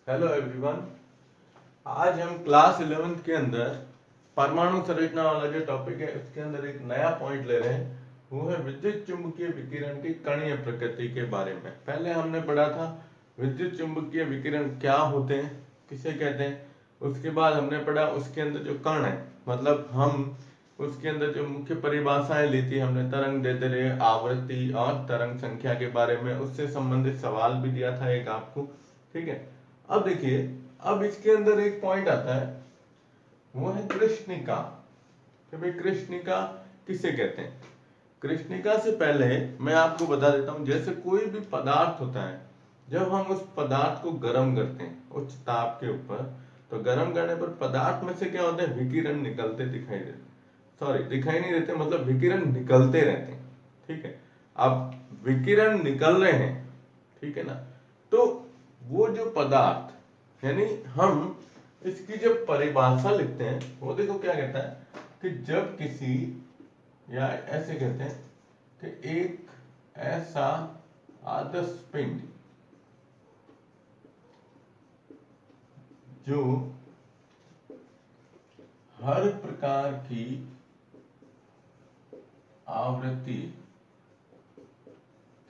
Hello everyone. आज हम class 11th के अंदर परमाणु संरचना वाला जो टॉपिक है उसके अंदर एक नया पॉइंट ले रहे हैं। वो है विद्युत चुंबकीय विकिरण की कणीय प्रकृति के बारे में। पहले हमने पढ़ा था विद्युत चुंबकीय विकिरण क्या होते हैं, किसे कहते हैं। उसके बाद हमने पढ़ा उसके अंदर जो कण है, मतलब हम उसके अंदर जो मुख्य परिभाषाएं ली थी हमने, तरंग दैर्ध्य, आवृत्ति और तरंग संख्या के बारे में। उससे संबंधित सवाल भी दिया था एक आपको, ठीक है। अब देखिए, अब इसके अंदर एक पॉइंट आता है, वो है कृष्णिका। कि भाई कृष्णिका किसे कहते हैं। कृष्णिका से पहले मैं आपको बता देता हूं, जैसे कोई भी पदार्थ होता है, जब हम उस पदार्थ को गर्म करते हैं उच्च ताप के ऊपर, तो गर्म करने पर पदार्थ में से क्या होते हैं, विकिरण निकलते दिखाई देते। सॉरी, दिखाई नहीं देते, मतलब विकिरण निकलते रहते हैं, ठीक है। अब विकिरण निकल रहे हैं, ठीक है ना, तो वो जो पदार्थ, यानी हम इसकी जब परिभाषा लिखते हैं वो देखो क्या कहता है कि जब किसी, या ऐसे कहते हैं कि एक ऐसा आदर्श पिंड जो हर प्रकार की आवृत्ति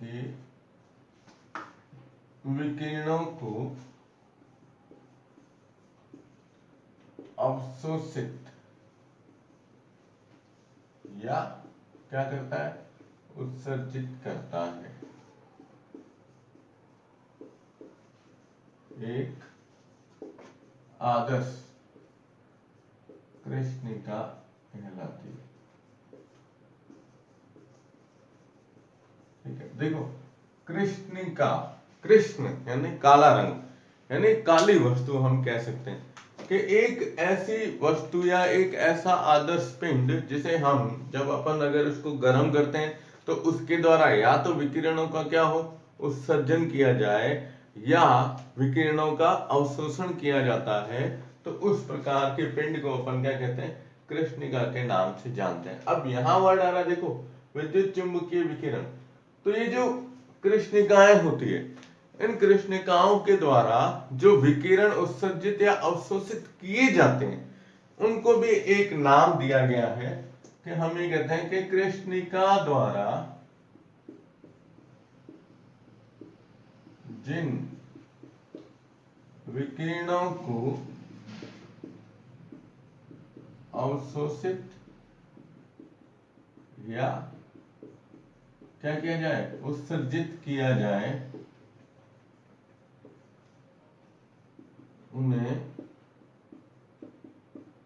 के विकिरणों को अवशोषित या क्या करता है, उत्सर्जित करता है, एक आदर्श कृष्णिका कहलाती है। ठीक है, देखो कृष्णिका, कृष्ण यानी काला रंग, यानी काली वस्तु हम कह सकते हैं कि एक ऐसी वस्तु या एक ऐसा आदर्श पिंड जिसे हम जब अपन अगर उसको गर्म करते हैं तो उसके द्वारा या तो विकिरणों का क्या हो, उत्सर्जन किया जाए, या विकिरणों का अवशोषण किया जाता है, तो उस प्रकार के पिंड को अपन क्या कहते हैं, कृष्णिका के नाम से जानते हैं। अब यहां वर्ड आ रहा है, देखो विद्युत चुंबकीय विकिरण। तो ये जो कृष्णिकाएं होती है, इन कृष्णिकाओं के द्वारा जो विकिरण उत्सर्जित या अवशोषित किए जाते हैं उनको भी एक नाम दिया गया है कि हम ये कहते हैं कि कृष्णिका द्वारा जिन विकिरणों को अवशोषित या क्या किया जाए, उत्सर्जित किया जाए, उन्हें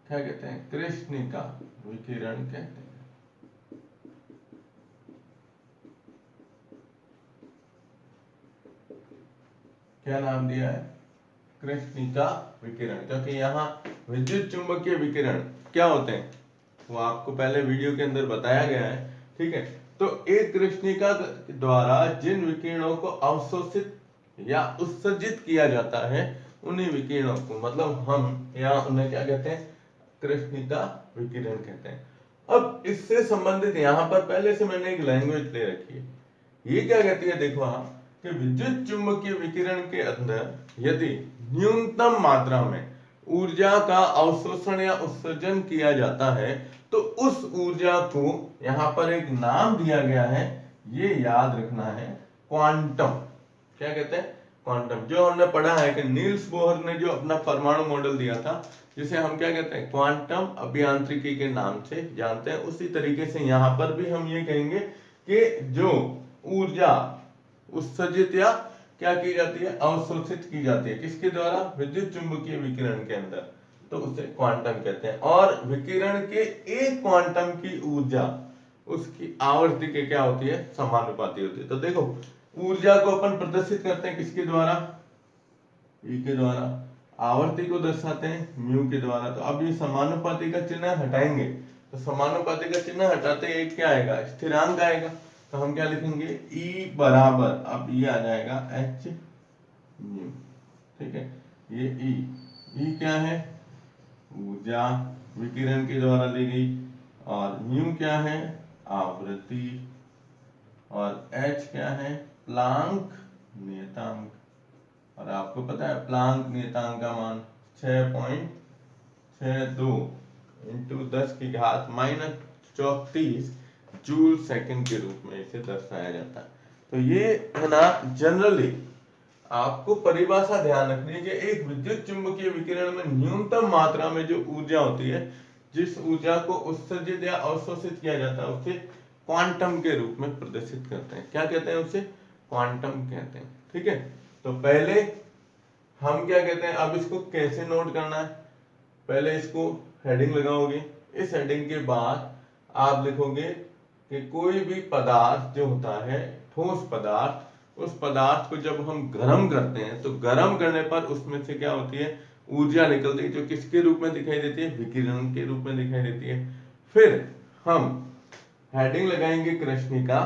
क्या कहते हैं, कृष्णिका विकिरण कहते हैं। क्या नाम दिया है, कृष्णिका विकिरण, क्योंकि यहाँ विद्युत चुंबकीय विकिरण क्या होते हैं वो आपको पहले वीडियो के अंदर बताया गया है, ठीक है। तो एक कृष्णिका द्वारा जिन विकिरणों को अवशोषित या उत्सर्जित किया जाता है उन्हीं विकिरणों को, मतलब हम यहाँ उन्हें क्या कहते हैं, कृष्णिका विकिरण कहते हैं। अब इससे संबंधित यहाँ पर पहले से मैंने एक लैंग्वेज ले रखी है। ये क्या कहती है, देखो हाँ, कि विद्युत चुंबकीय विकिरण के अंदर यदि न्यूनतम मात्रा में ऊर्जा का अवशोषण या उत्सर्जन किया जाता है तो उस ऊर्जा को यहाँ पर एक नाम दिया गया है, ये याद रखना है, क्वांटम। क्या कहते हैं, क्वांटम। जो हमने पढ़ा है कि नील्स बोहर ने जो अपना परमाणु मॉडल दिया था, जिसे हम क्या कहते हैं, क्वांटम अभियांत्रिकी के नाम से जानते हैं, उसी तरीके से यहाँ पर भी हम ये कहेंगे कि जो ऊर्जा उत्सर्जित या क्या की जाती है, अवशोषित की जाती है, किसके द्वारा, विद्युत चुंबकीय विकिरण के अंदर, तो उसे क्वांटम कहते हैं। और विकिरण के एक क्वांटम की ऊर्जा उसकी आवर्ती के क्या होती है, समानुपाती होती है। तो देखो ऊर्जा को अपन प्रदर्शित करते हैं किसके द्वारा, ई के द्वारा, आवर्ती को दर्शाते हैं म्यू के द्वारा। तो अब ये समानुपाती का चिन्ह हटाएंगे, तो समानुपाती का चिन्ह हटाते एक क्या आएगा, स्थिरांक आएगा। तो हम क्या लिखेंगे, ई बराबर, अब ये आ जाएगा एच म्यू, ठीक है। ये ई क्या है, ऊर्जा विकिरण के द्वारा ली गई, और म्यू क्या है, आवृत्ति, और एच क्या है, प्लांक नियतांक। और आपको पता है प्लांक नियतांक का मान 6.62 इंटू 10⁻34 जूल सेकंड के रूप में इसे दर्शाया जाता है। तो ये है ना जनरली आपको परिभाषा ध्यान रखनी है कि एक विद्युत चुंबकीय विकिरण में न्यूनतम मात्रा में जो ऊर्जा होती है, जिस ऊर्जा को उत्सर्जित या अवशोषित किया जाता है, उसे क्वांटम के रूप में प्रदर्शित करते हैं। क्या कहते हैं उसे? क्वांटम कहते हैं। ठीक है, तो पहले हम क्या कहते हैं, अब इसको कैसे नोट करना है? पहले इसको हेडिंग लगाओगे, इस हेडिंग के बाद आप लिखोगे कि कोई भी पदार्थ जो होता है, ठोस पदार्थ, उस पदार्थ को जब हम गर्म करते हैं तो गर्म करने पर उसमें से क्या होती है, ऊर्जा निकलती है, जो किसके रूप में दिखाई देती है? विकिरण के रूप में दिखाई देती है। फिर हम हेडिंग लगाएंगे कृष्णिका,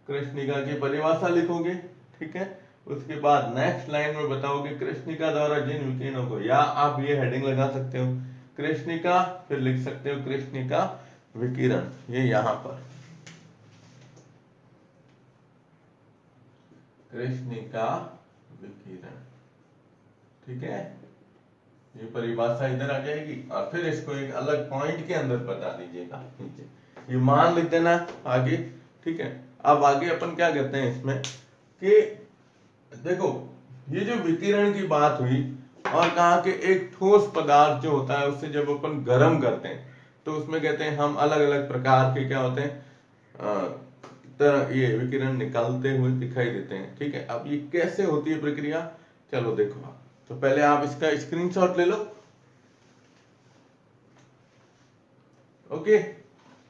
कृष्णिका की परिभाषा लिखोगे। ठीक है, उसके बाद नेक्स्ट लाइन में बताओगे कृष्णिका द्वारा जिन विकिरणों को, या आप ये हेडिंग लगा सकते हो कृष्णिका, फिर लिख सकते हो कृष्णिका विकिरण, ये यहां पर कृष्णिका विकिरण। ठीक है, ये परिभाषा इधर आ जाएगी और फिर इसको एक अलग पॉइंट के अंदर बता दीजिएगा नीचे, ये मान लिख देना आगे। ठीक है, अब आगे अपन क्या करते हैं इसमें कि देखो, ये जो विकिरण की बात हुई और कहा कि एक ठोस पदार्थ जो होता है उससे जब अपन गर्म करते हैं तो उसमें कहते हैं हम अलग अलग प्रकार के क्या होते हैं, ये विकिरण निकलते हुए दिखाई देते हैं। ठीक है, अब ये कैसे होती है प्रक्रिया, चलो देखो आप। तो पहले आप इसका स्क्रीनशॉट ले लो। ओके,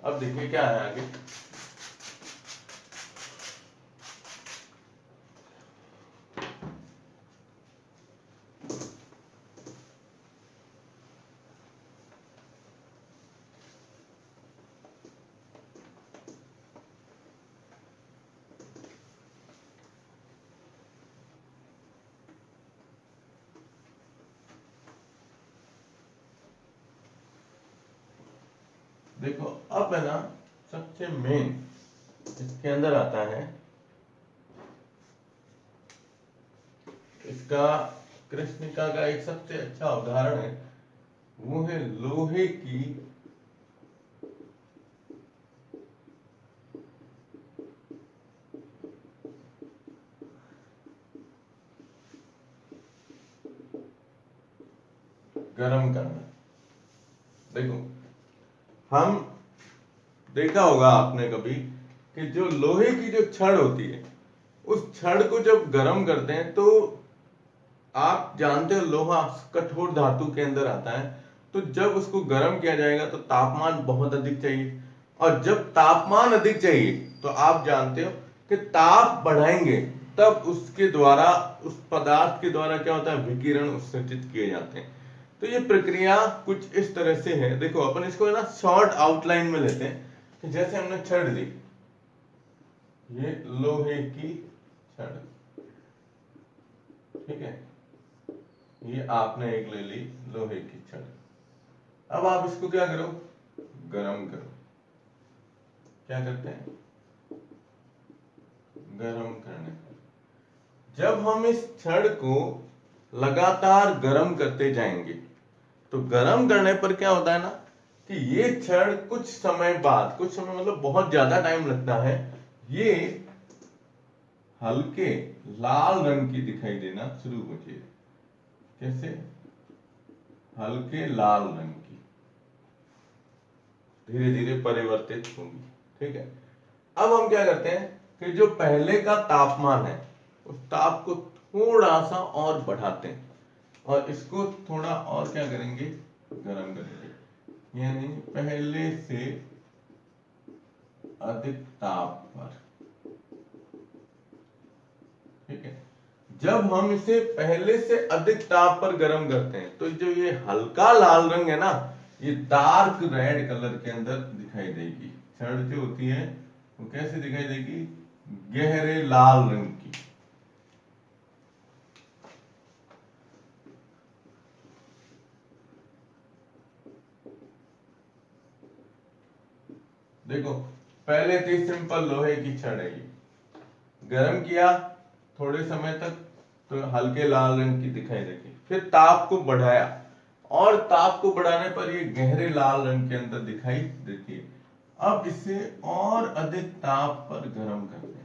अब देखिए क्या है आगे। देखो अब है ना, सबसे मेन इसके अंदर आता है इसका कृष्णिका का एक सबसे अच्छा उदाहरण है, वो है लोहे की गर्म करना। देखो, हम देखा होगा आपने कभी कि जो लोहे की जो छड़ होती है, उस छड़ को जब गर्म करते हैं तो आप जानते हो लोहा कठोर धातु के अंदर आता है, तो जब उसको गर्म किया जाएगा तो तापमान बहुत अधिक चाहिए, और जब तापमान अधिक चाहिए तो आप जानते हो कि ताप बढ़ाएंगे तब उसके द्वारा, उस पदार्थ के द्वारा क्या होता है, विकिरण उत्सर्जित किए जाते हैं। तो ये प्रक्रिया कुछ इस तरह से है। देखो अपन इसको है ना शॉर्ट आउटलाइन में लेते हैं कि जैसे हमने छड़ ली, ये लोहे की छड़, ठीक है, ये आपने एक ले ली लोहे की छड़। अब आप इसको क्या करो, गरम करो। क्या करते हैं, गरम करने पर जब हम इस छड़ को लगातार गरम करते जाएंगे तो गरम करने पर क्या होता है ना कि ये छड़ कुछ समय बाद, कुछ समय मतलब बहुत ज्यादा टाइम लगता है, ये हल्के लाल रंग की दिखाई देना शुरू होती है। कैसे? हल्के लाल रंग की, धीरे धीरे परिवर्तित होगी। ठीक है, अब हम क्या करते हैं कि जो पहले का तापमान है उस ताप को थोड़ा सा और बढ़ाते हैं और इसको थोड़ा और क्या करेंगे, गर्म करेंगे, यानी पहले से अधिक ताप पर। ठीक है, जब हम इसे पहले से अधिक ताप पर गर्म करते हैं तो जो ये हल्का लाल रंग है ना, ये डार्क रेड कलर के अंदर दिखाई देगी। छड़ जो होती है वो कैसे दिखाई देगी, गहरे लाल रंग की। देखो पहले थी सिंपल लोहे की छड़ है, ये गरम किया थोड़े समय तक तो हल्के लाल रंग की दिखाई देगी। फिर ताप को बढ़ाया और ताप को बढ़ाने पर ये गहरे लाल रंग के अंदर दिखाई देती है। अब इसे और अधिक ताप पर गर्म करते हैं।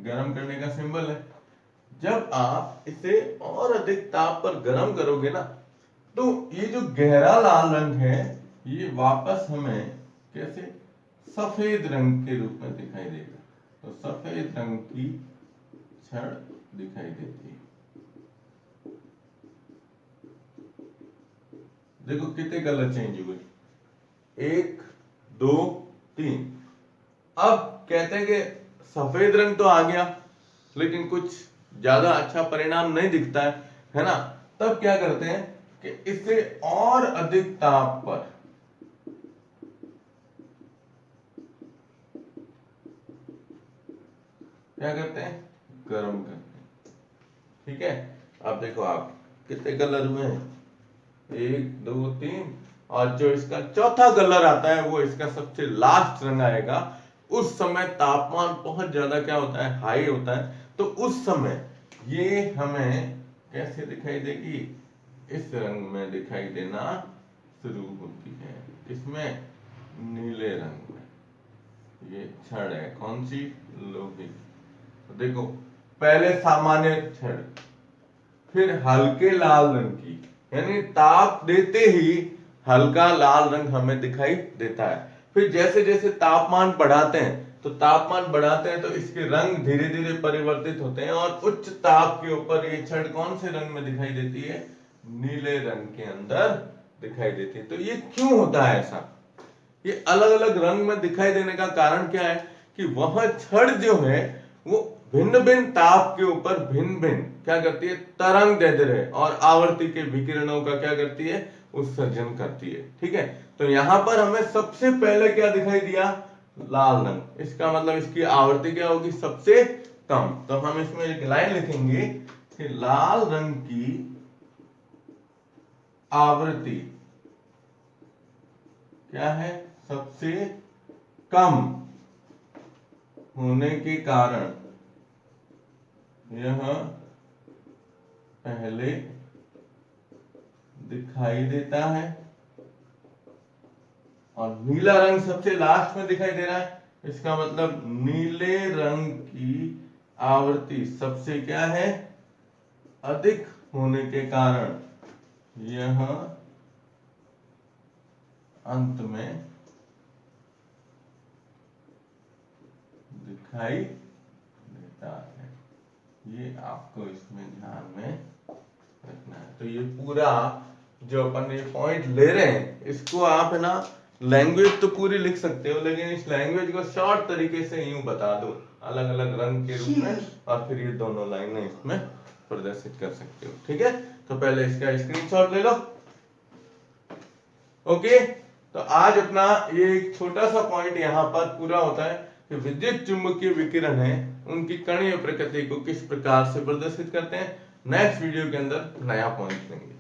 गर्म करने का सिंबल है। जब आप इसे और अधिक ताप पर गर्म करोगे ना, तो ये जो गहरा लाल रंग है ये वापस हमें कैसे सफेद रंग के रूप में दिखाई देगा। तो सफेद रंग की छड़ दिखाई देती है। देखो कितने कलर चेंज हुए, 1 2 3। अब कहते हैं कि सफेद रंग तो आ गया लेकिन कुछ ज्यादा अच्छा परिणाम नहीं दिखता है ना। तब क्या करते हैं कि इसे और अधिक ताप पर क्या करते हैं, गर्म करते हैं। ठीक है, अब देखो आप कितने कलर हुए हैं, 1 2 3। और जो इसका चौथा कलर आता है वो इसका सबसे लास्ट रंग आएगा। उस समय तापमान बहुत ज्यादा क्या होता है, हाई होता है। तो उस समय ये हमें कैसे दिखाई देगी, इस रंग में दिखाई देना शुरू होती है। इसमें नीले रंग में ये छड़ है, कौन सी, लोहे की। तो देखो पहले सामान्य छड़, फिर हल्के लाल रंग की, यानी ताप देते ही हल्का लाल रंग हमें दिखाई देता है। फिर जैसे जैसे तापमान बढ़ाते हैं तो इसके रंग धीरे धीरे परिवर्तित होते हैं और उच्च ताप के ऊपर ये छड़ कौन से रंग में दिखाई देती है, नीले रंग के अंदर दिखाई देती है। तो ये क्यों होता है ऐसा, ये अलग अलग रंग में दिखाई देने का कारण क्या है कि वह छड़ जो है वो भिन्न भिन्न ताप के ऊपर भिन्न भिन्न क्या करती है, तरंग देते रहे और आवर्ती के विकिरणों का क्या करती है, उत्सर्जन करती है। ठीक है, तो यहां पर हमें सबसे पहले क्या दिखाई दिया, लाल रंग। इसका मतलब इसकी आवर्ती क्या होगी, सबसे कम। तो हम इसमें एक लाइन लिखेंगे कि लाल रंग की आवृत्ति क्या है, सबसे कम होने के कारण यह पहले दिखाई देता है और नीला रंग सबसे लास्ट में दिखाई दे रहा है। इसका मतलब नीले रंग की आवृत्ति सबसे क्या है, अधिक होने के कारण यह अंत में दिखाई देता है। ये आपको इसमें ध्यान में रखना है। तो ये पूरा जो अपन ये पॉइंट ले रहे हैं इसको आप है ना लैंग्वेज तो पूरी लिख सकते हो, लेकिन इस लैंग्वेज को शॉर्ट तरीके से यूं बता दो अलग अलग रंग के रूप में, और फिर ये दोनों लाइनें इसमें प्रदर्शित कर सकते हो। ठीक है, तो पहले इसका स्क्रीनशॉट ले लो। ओके, तो आज अपना ये एक छोटा सा पॉइंट यहाँ पर पूरा होता है कि विद्युत चुंबकीय विकिरण है उनकी कणीय प्रकृति को किस प्रकार से प्रदर्शित करते हैं। नेक्स्ट वीडियो के अंदर नया पॉइंट लेंगे।